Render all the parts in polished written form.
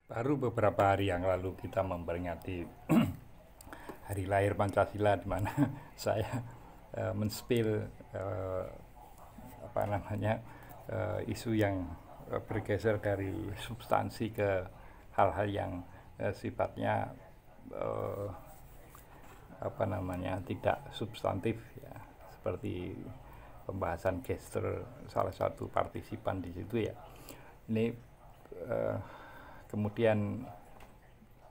Baru beberapa hari yang lalu kita memperingati hari lahir Pancasila, di mana saya menspil apa namanya isu yang bergeser dari substansi ke hal-hal yang sifatnya eh, apa namanya tidak substantif, ya, seperti pembahasan gestur salah satu partisipan di situ, ya. Ini eh, kemudian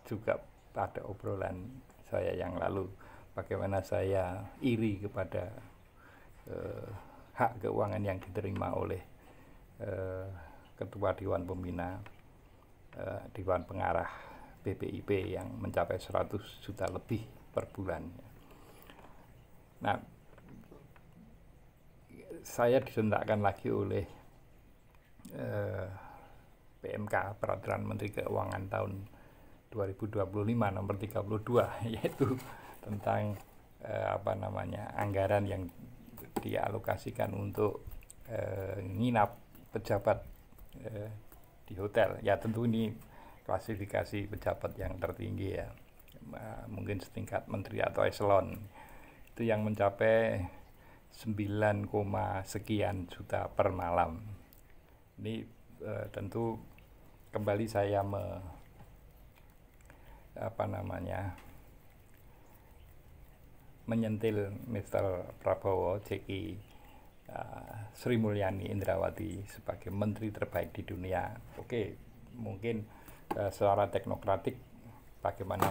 juga pada obrolan saya yang lalu, bagaimana saya iri kepada eh, hak keuangan yang diterima oleh eh, ketua Dewan Pembina, Dewan Pengarah BPIP yang mencapai 100 juta lebih per bulan. Nah, saya disentakkan lagi oleh eh, PMK, Peraturan Menteri Keuangan tahun 2025 nomor 32, yaitu tentang apa namanya anggaran yang dialokasikan untuk nginap pejabat eh, di hotel. Ya, tentu ini klasifikasi pejabat yang tertinggi, ya, mungkin setingkat menteri atau eselon, itu yang mencapai 9, sekian juta per malam. Ini tentu kembali saya apa namanya menyentil Mr. Prabowo Ceki Sri Mulyani Indrawati sebagai menteri terbaik di dunia. Oke, mungkin secara teknokratik bagaimana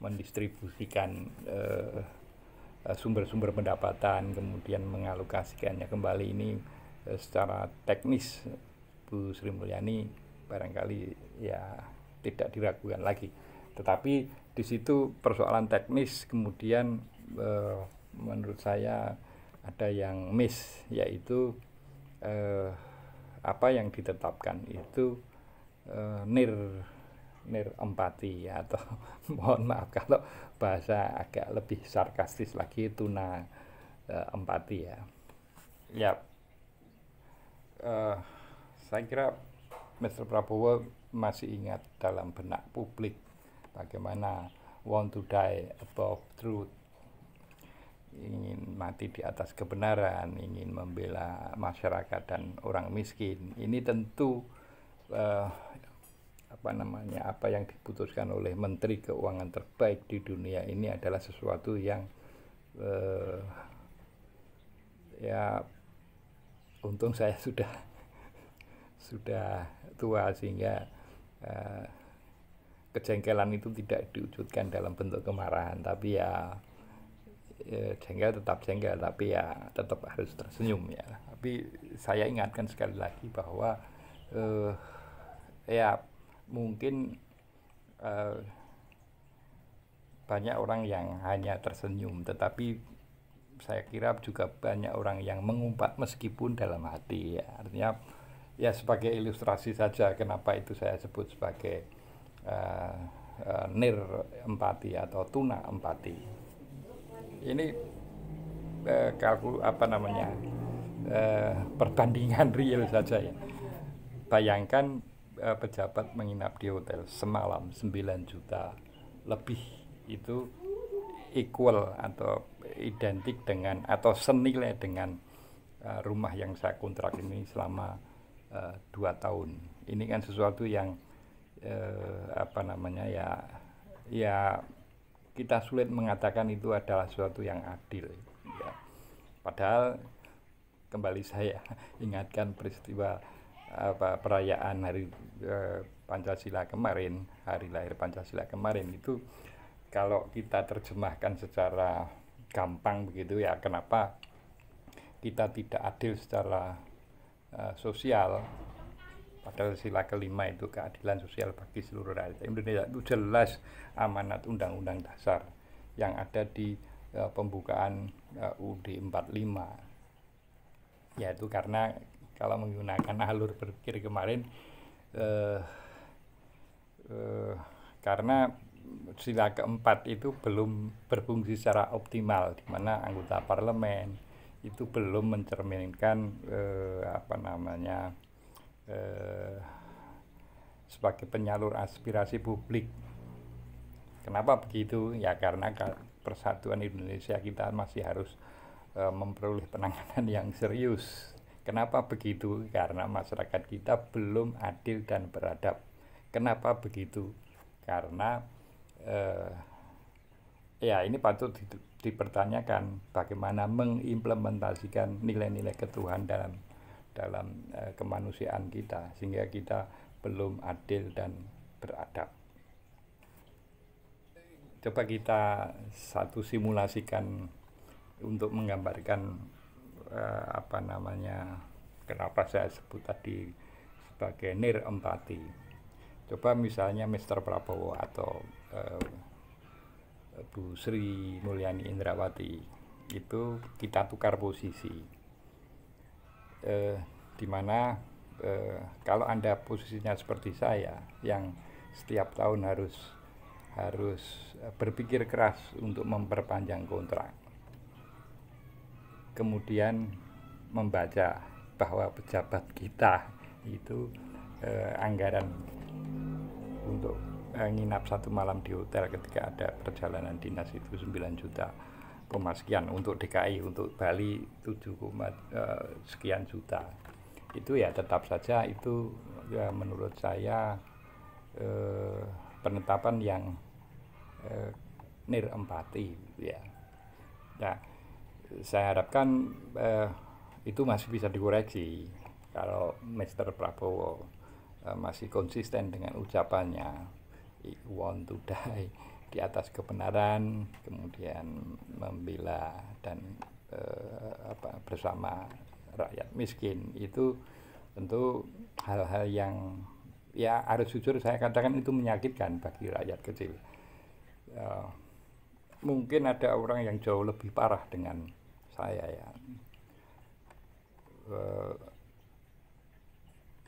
mendistribusikan sumber-sumber pendapatan, kemudian mengalokasikannya kembali, ini secara teknis Bu Sri Mulyani barangkali ya tidak diragukan lagi. Tetapi di situ persoalan teknis kemudian menurut saya ada yang miss, yaitu apa yang ditetapkan itu nir nir empati, atau mohon maaf kalau bahasa agak lebih sarkastis lagi, tuna empati, ya. Ya, saya kira Mr. Prabowo masih ingat dalam benak publik bagaimana want to die above truth, ingin mati di atas kebenaran, ingin membela masyarakat dan orang miskin. Ini tentu apa namanya apa yang diputuskan oleh Menteri Keuangan terbaik di dunia ini adalah sesuatu yang ya, untung saya sudah tua sehingga kejengkelan itu tidak diwujudkan dalam bentuk kemarahan, tapi ya jengkel tetap jengkel, tapi ya tetap harus tersenyum, ya. Tapi saya ingatkan sekali lagi bahwa ya mungkin banyak orang yang hanya tersenyum, tetapi saya kira juga banyak orang yang mengumpat meskipun dalam hati, ya. Artinya ya sebagai ilustrasi saja kenapa itu saya sebut sebagai nir empati atau tuna empati. Ini apa namanya perbandingan real saja, ya. Bayangkan pejabat menginap di hotel semalam 9 juta lebih, itu equal atau identik dengan atau senilai dengan rumah yang saya kontrak ini selama 2 tahun. Ini kan sesuatu yang apa namanya ya kita sulit mengatakan itu adalah sesuatu yang adil, ya. Padahal kembali saya ingatkan peristiwa perayaan hari Pancasila kemarin, hari lahir Pancasila kemarin, itu kalau kita terjemahkan secara gampang begitu, ya, kenapa kita tidak adil secara sosial, padahal sila kelima itu keadilan sosial bagi seluruh rakyat Indonesia itu jelas amanat Undang-Undang Dasar yang ada di pembukaan UUD 45, yaitu karena kalau menggunakan alur berpikir kemarin karena sila keempat itu belum berfungsi secara optimal, di mana anggota parlemen itu belum mencerminkan apa namanya sebagai penyalur aspirasi publik. Kenapa begitu? Ya karena persatuan Indonesia kita masih harus memperoleh penanganan yang serius. Kenapa begitu? Karena masyarakat kita belum adil dan beradab. Kenapa begitu? Karena ya ini patut dipertanyakan bagaimana mengimplementasikan nilai-nilai ketuhanan dalam kemanusiaan kita, sehingga kita belum adil dan beradab. Coba kita satu simulasikan untuk menggambarkan kenapa saya sebut tadi sebagai nir empati. Coba misalnya Mr. Prabowo atau Bu Sri Mulyani Indrawati, itu kita tukar posisi, dimana kalau Anda posisinya seperti saya yang setiap tahun harus berpikir keras untuk memperpanjang kontrak, kemudian membaca bahwa pejabat kita itu anggaran untuk nginap satu malam di hotel ketika ada perjalanan dinas itu 9 juta sekian, untuk DKI, untuk Bali 7, sekian juta. Itu ya tetap saja itu ya menurut saya penetapan yang nir empati ya. Nah, saya harapkan itu masih bisa dikoreksi kalau Mr. Prabowo masih konsisten dengan ucapannya want to die di atas kebenaran, kemudian membela dan bersama rakyat miskin. Itu tentu hal-hal yang ya harus jujur saya katakan itu menyakitkan bagi rakyat kecil. Mungkin ada orang yang jauh lebih parah dengan saya ya.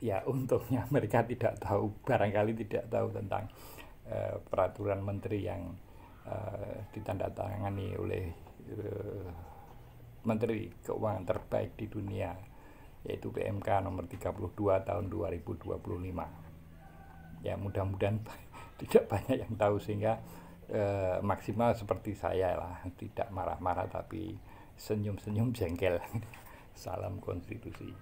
Ya untungnya mereka barangkali tidak tahu tentang peraturan menteri yang ditandatangani oleh Menteri Keuangan terbaik di dunia, yaitu PMK nomor 32 tahun 2025. Ya mudah-mudahan tidak banyak yang tahu, sehingga maksimal seperti saya lah, tidak marah-marah tapi senyum-senyum jengkel. Salam konstitusi.